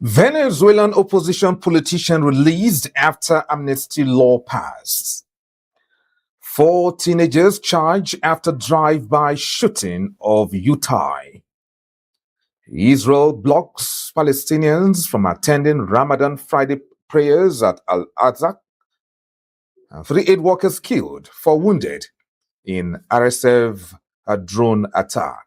Venezuelan opposition politician released after amnesty law passed. 4 teenagers charged after drive-by shooting of Utah. Israel blocks Palestinians from attending Ramadan Friday prayers at Al-Aqsa. 3 aid workers killed, 4 wounded in RSF drone attack.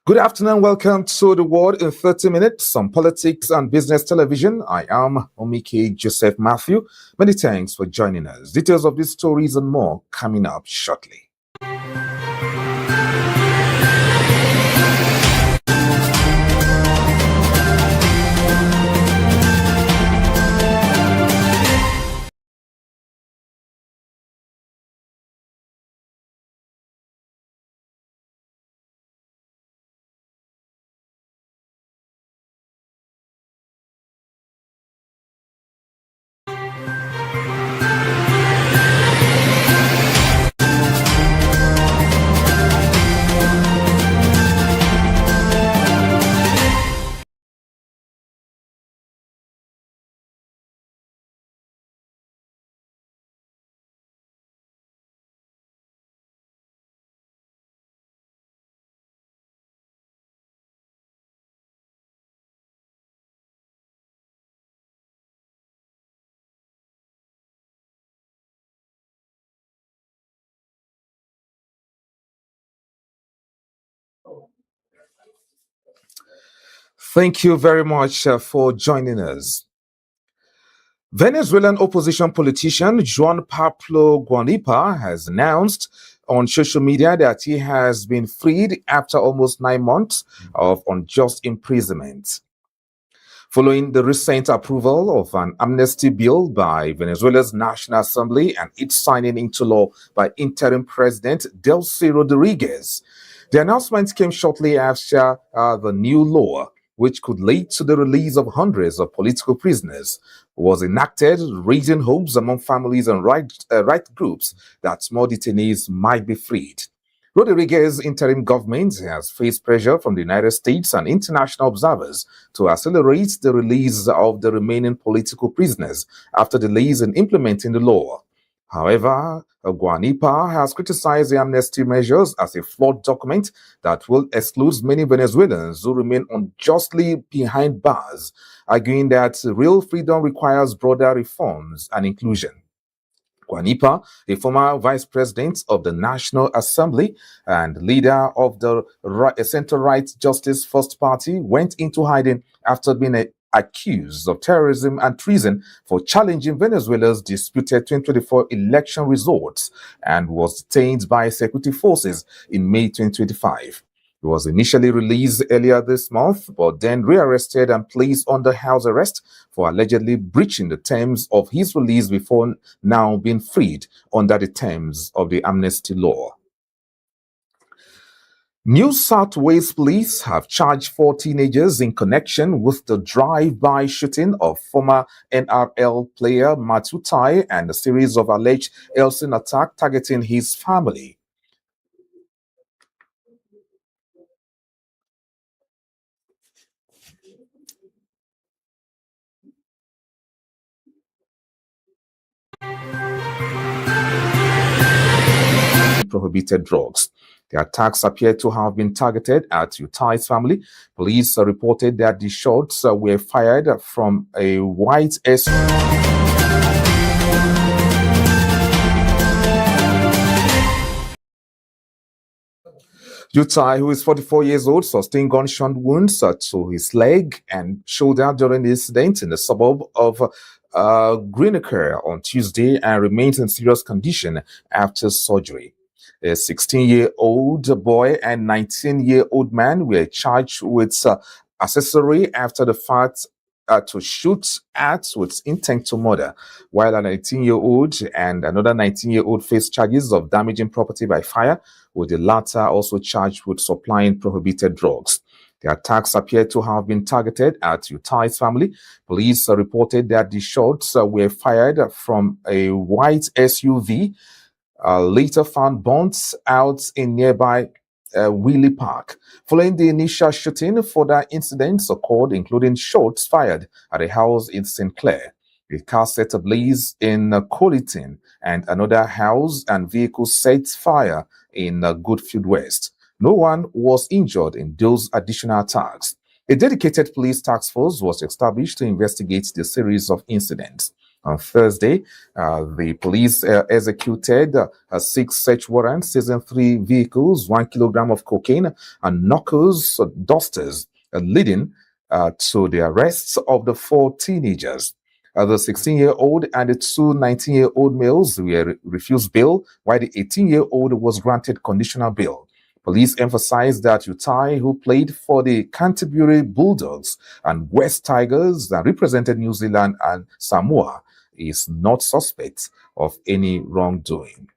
Good afternoon, welcome to The World in 30 Minutes on Politics and Business Television. I am Omike Joseph Matthew. Many thanks for joining us. Details of these stories and more coming up shortly. Thank you very much for joining us. Venezuelan opposition politician Juan Pablo Guanipa has announced on social media that he has been freed after almost 9 months of unjust imprisonment. Following the recent approval of an amnesty bill by Venezuela's National Assembly and its signing into law by interim President Delcy Rodriguez, the announcement came shortly after the new law, which could lead to the release of hundreds of political prisoners, was enacted, raising hopes among families and right groups that more detainees might be freed. Rodriguez's interim government has faced pressure from the United States and international observers to accelerate the release of the remaining political prisoners after delays in implementing the law. However, Guanipa has criticized the amnesty measures as a flawed document that will exclude many Venezuelans who remain unjustly behind bars, arguing that real freedom requires broader reforms and inclusion. Guanipa, a former vice president of the National Assembly and leader of the center-right Justice First Party, went into hiding after being accused of terrorism and treason for challenging Venezuela's disputed 2024 election results and was detained by security forces in May 2025. He was initially released earlier this month, but then rearrested and placed under house arrest for allegedly breaching the terms of his release before now being freed under the terms of the amnesty law. New South Wales police have charged 4 teenagers in connection with the drive-by shooting of former NRL player Matthew Tai and a series of alleged arson attacks targeting his family. Prohibited drugs. The attacks appear to have been targeted at Utah's family. Police reported that the shots were fired from a white SUV. Utah, who is 44 years old, sustained gunshot wounds to his leg and shoulder during the incident in the suburb of Greenock on Tuesday and remains in serious condition after surgery. A 16-year-old boy and 19-year-old man were charged with accessory after the fact to shoot at with intent to murder, while a 19-year-old and another 19-year-old face charges of damaging property by fire, with the latter also charged with supplying prohibited drugs. The attacks appear to have been targeted at Utah's family. Police reported that the shots were fired from a white SUV, later found burnt out in nearby Wheelie Park. Following the initial shooting, further incidents occurred, including shots fired at a house in St. Clair. A car set ablaze in Colleton, and another house and vehicle set fire in Goodfield West. No one was injured in those additional attacks. A dedicated police task force was established to investigate the series of incidents. On Thursday, the police executed 6 search warrants, seizing 3 vehicles, 1 kilogram of cocaine, and knuckles dusters, leading to the arrests of the 4 teenagers. The 16-year-old and the 2 19-year-old males were refused bail, while the 18-year-old was granted conditional bail. Police emphasized that Utai, who played for the Canterbury Bulldogs and West Tigers and represented New Zealand and Samoa, is not suspect of any wrongdoing.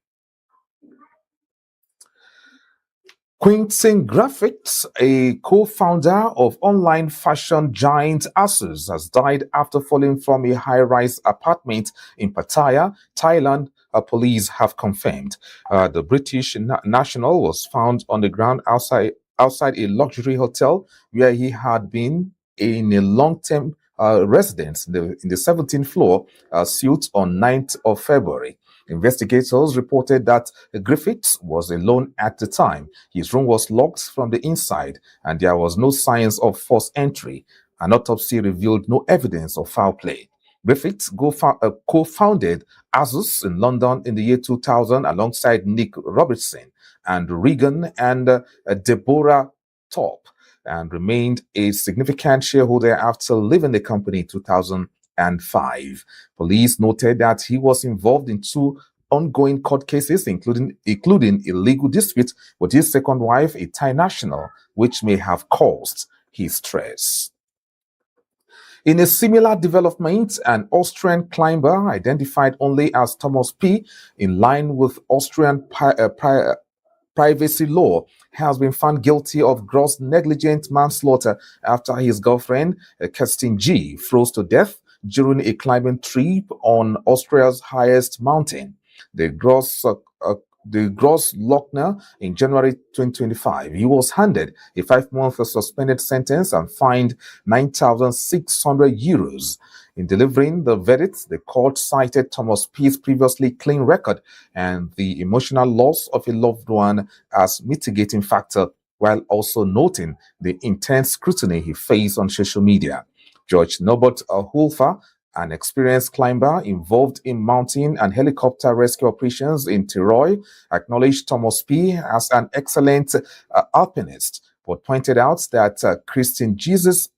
Quintin Graphics, a co-founder of online fashion giant Asus, has died after falling from a high-rise apartment in Pattaya, Thailand, police have confirmed. The British national was found on the ground outside a luxury hotel where he had been in a long-term residence in the 17th floor suite on 9th of February. Investigators reported that Griffiths was alone at the time. His room was locked from the inside, and there was no signs of forced entry. An autopsy revealed no evidence of foul play. Griffiths co-founded Asus in London in the year 2000 alongside Nick Robertson and Regan and Deborah Thorpe, and remained a significant shareholder after leaving the company in 2005. Police noted that he was involved in 2 ongoing court cases, including a legal dispute with his second wife, a Thai national, which may have caused his stress. In a similar development, an Austrian climber identified only as Thomas P., in line with Austrian privacy law, has been found guilty of gross negligent manslaughter after his girlfriend, Kerstin G., froze to death during a climbing trip on Austria's highest mountain, the Grossglockner, in January 2025. He was handed a 5-month suspended sentence and fined €9,600. In delivering the verdict, the court cited Thomas P's previously clean record and the emotional loss of a loved one as mitigating factor, while also noting the intense scrutiny he faced on social media. George Norbert Hulfer, an experienced climber involved in mountain and helicopter rescue operations in Tirol, acknowledged Thomas P. as an excellent alpinist, but pointed out that Christian Jesus'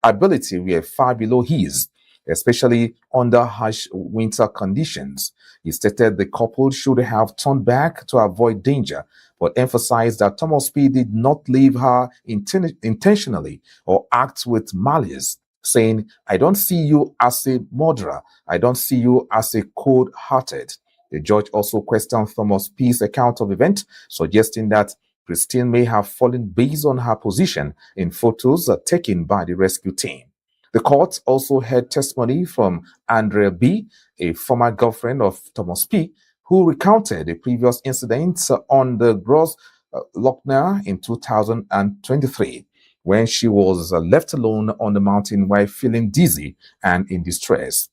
ability were far below his, especially under harsh winter conditions. He stated the couple should have turned back to avoid danger, but emphasized that Thomas P. did not leave her intentionally or act with malice, saying, "I don't see you as a murderer. I don't see you as a cold-hearted." The judge also questioned Thomas P.'s account of events, suggesting that Christine may have fallen based on her position in photos taken by the rescue team. The court also heard testimony from Andrea B., a former girlfriend of Thomas P., who recounted a previous incident on the Grossglockner in 2023. when she was left alone on the mountain while feeling dizzy and in distress.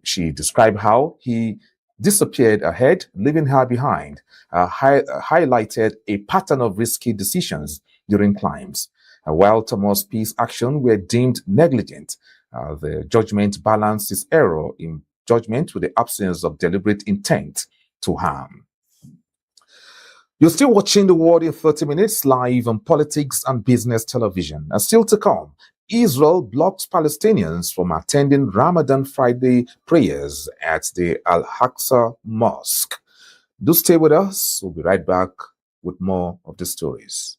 She described how he disappeared ahead, leaving her behind, highlighted a pattern of risky decisions during climbs. While Thomas P's actions were deemed negligent, the judgment balanced his error in judgment with the absence of deliberate intent to harm. You're still watching The World in 30 Minutes live on Politics and Business Television. And still to come, Israel blocks Palestinians from attending Ramadan Friday prayers at the Al-Aqsa Mosque. Do stay with us. We'll be right back with more of the stories.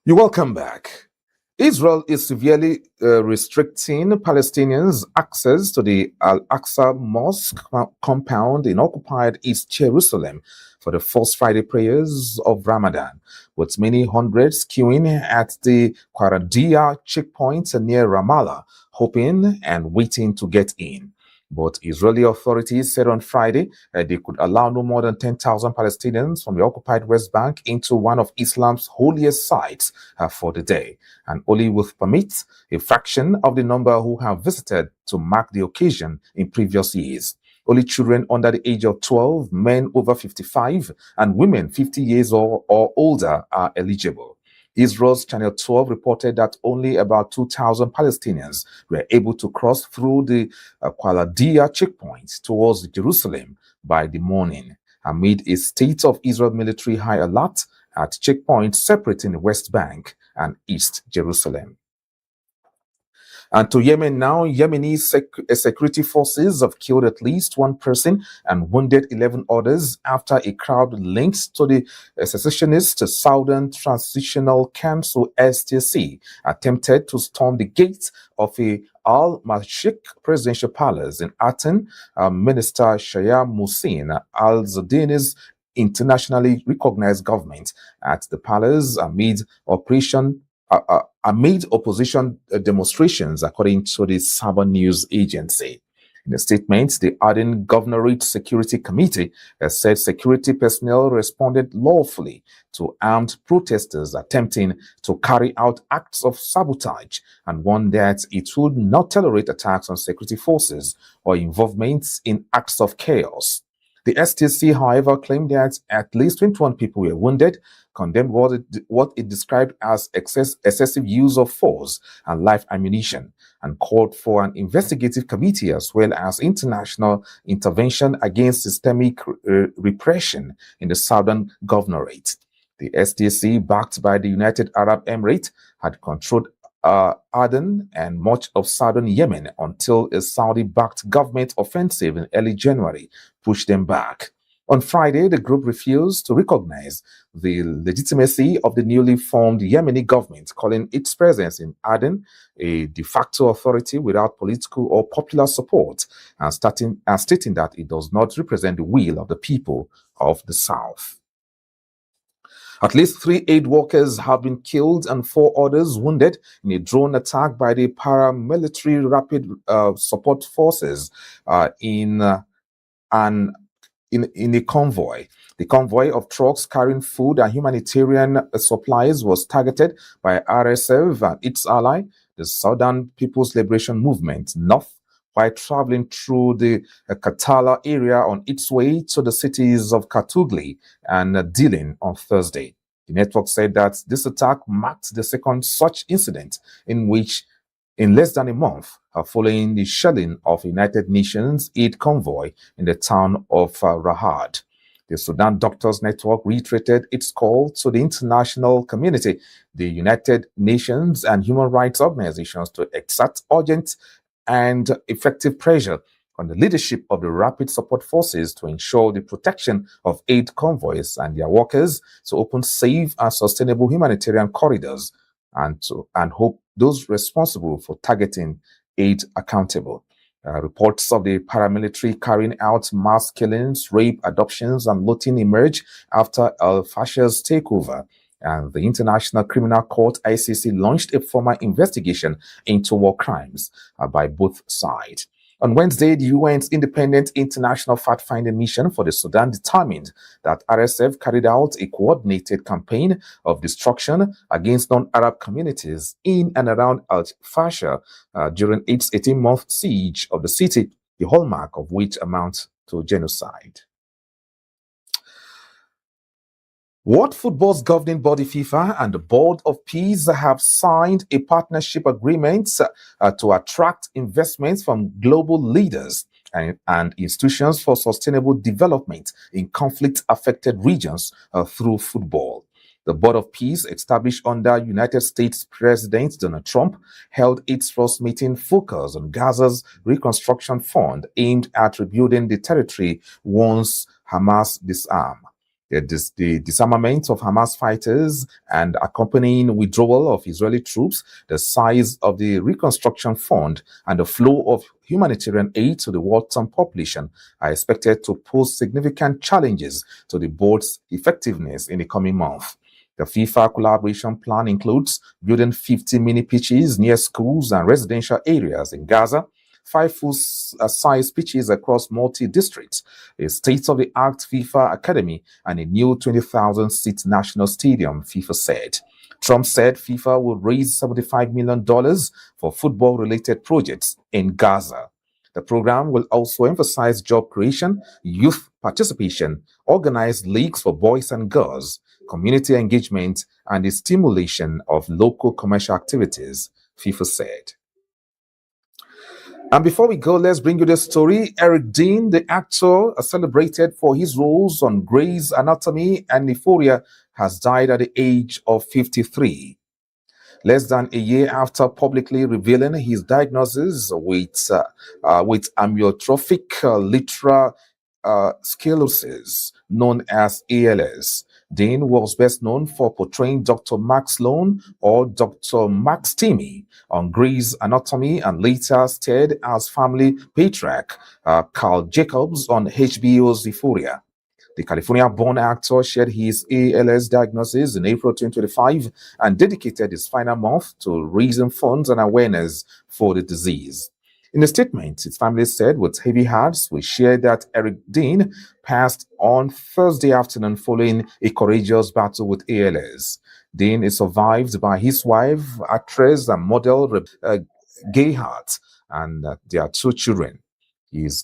You're welcome back. Israel is severely restricting Palestinians' access to the Al-Aqsa Mosque compound in occupied East Jerusalem for the first Friday prayers of Ramadan, with many hundreds queuing at the Qaradia checkpoint near Ramallah, hoping and waiting to get in. But Israeli authorities said on Friday they could allow no more than 10,000 Palestinians from the occupied West Bank into one of Islam's holiest sites for the day, and only with permits a fraction of the number who have visited to mark the occasion in previous years. Only children under the age of 12, men over 55, and women 50 years or older are eligible. Israel's Channel 12 reported that only about 2,000 Palestinians were able to cross through the Qaladia checkpoint towards Jerusalem by the morning, amid a state of Israel military high alert at checkpoints separating the West Bank and East Jerusalem. And to Yemen now, Yemeni security forces have killed at least one person and wounded 11 others after a crowd linked to the secessionist Southern Transitional Council (STC) attempted to storm the gates of a Al-Mashik presidential palace in Aten. Minister Shaya Musin Al-Zadini's internationally recognized government at the palace amid opposition demonstrations, according to the Saba News Agency. In a statement, the Aden Governorate Security Committee said security personnel responded lawfully to armed protesters attempting to carry out acts of sabotage and warned that it would not tolerate attacks on security forces or involvement in acts of chaos. The STC, however, claimed that at least 21 people were wounded, condemned what it described as excessive use of force and live ammunition, and called for an investigative committee as well as international intervention against systemic repression in the Southern Governorate. The STC, backed by the United Arab Emirates, had controlled Aden and much of southern Yemen until a Saudi-backed government offensive in early January pushed them back. On Friday, the group refused to recognize the legitimacy of the newly formed Yemeni government, calling its presence in Aden a de facto authority without political or popular support, and stating that it does not represent the will of the people of the South. At least 3 aid workers have been killed and 4 others wounded in a drone attack by the paramilitary rapid support forces in a convoy. The convoy of trucks carrying food and humanitarian supplies was targeted by RSF and its ally, the Southern People's Liberation Movement, North, while traveling through the Katala area on its way to the cities of Katugli and Dilin on Thursday. The network said that this attack marked the second such incident in less than a month, following the shelling of United Nations aid convoy in the town of Rahad. The Sudan Doctors Network reiterated its call to the international community, the United Nations and human rights organizations to exert urgent and effective pressure on the leadership of the rapid support forces to ensure the protection of aid convoys and their workers, to open safe and sustainable humanitarian corridors, and hope those responsible for targeting aid accountable. Reports of the paramilitary carrying out mass killings, rape, adoptions, and looting emerged after al-Fasher's takeover, and the International Criminal Court (ICC) launched a formal investigation into war crimes by both sides. On Wednesday, the UN's Independent International Fact-Finding Mission for the Sudan determined that RSF carried out a coordinated campaign of destruction against non-Arab communities in and around al-Fasher during its 18-month siege of the city, the hallmark of which amounts to genocide. World Football's governing body FIFA and the Board of Peace have signed a partnership agreement to attract investments from global leaders and institutions for sustainable development in conflict-affected regions through football. The Board of Peace, established under United States President Donald Trump, held its first meeting focused on Gaza's reconstruction fund aimed at rebuilding the territory once Hamas disarmed. The disarmament of Hamas fighters and accompanying withdrawal of Israeli troops, the size of the reconstruction fund, and the flow of humanitarian aid to the wartime population are expected to pose significant challenges to the board's effectiveness in the coming month. The FIFA collaboration plan includes building 50 mini pitches near schools and residential areas in Gaza, 5 full-size pitches across multi-districts, a state-of-the-art FIFA academy, and a new 20,000-seat national stadium, FIFA said. Trump said FIFA will raise $75 million for football-related projects in Gaza. The program will also emphasize job creation, youth participation, organized leagues for boys and girls, community engagement, and the stimulation of local commercial activities, FIFA said. And before we go, let's bring you the story. Eric Dean, the actor celebrated for his roles on Grey's Anatomy and Euphoria, has died at the age of 53. Less than a year after publicly revealing his diagnosis with amyotrophic lateral sclerosis, known as ALS. Dean was best known for portraying Dr. Max Sloan or Dr. Max Timmy on Grey's Anatomy, and later starred as family patriarch Carl Jacobs on HBO's Euphoria. The California-born actor shared his ALS diagnosis in April 2025 and dedicated his final month to raising funds and awareness for the disease. In a statement, his family said, with heavy hearts, we share that Eric Dean passed on Thursday afternoon following a courageous battle with ALS. Dean is survived by his wife, actress and model Gayheart, and their 2 children. He is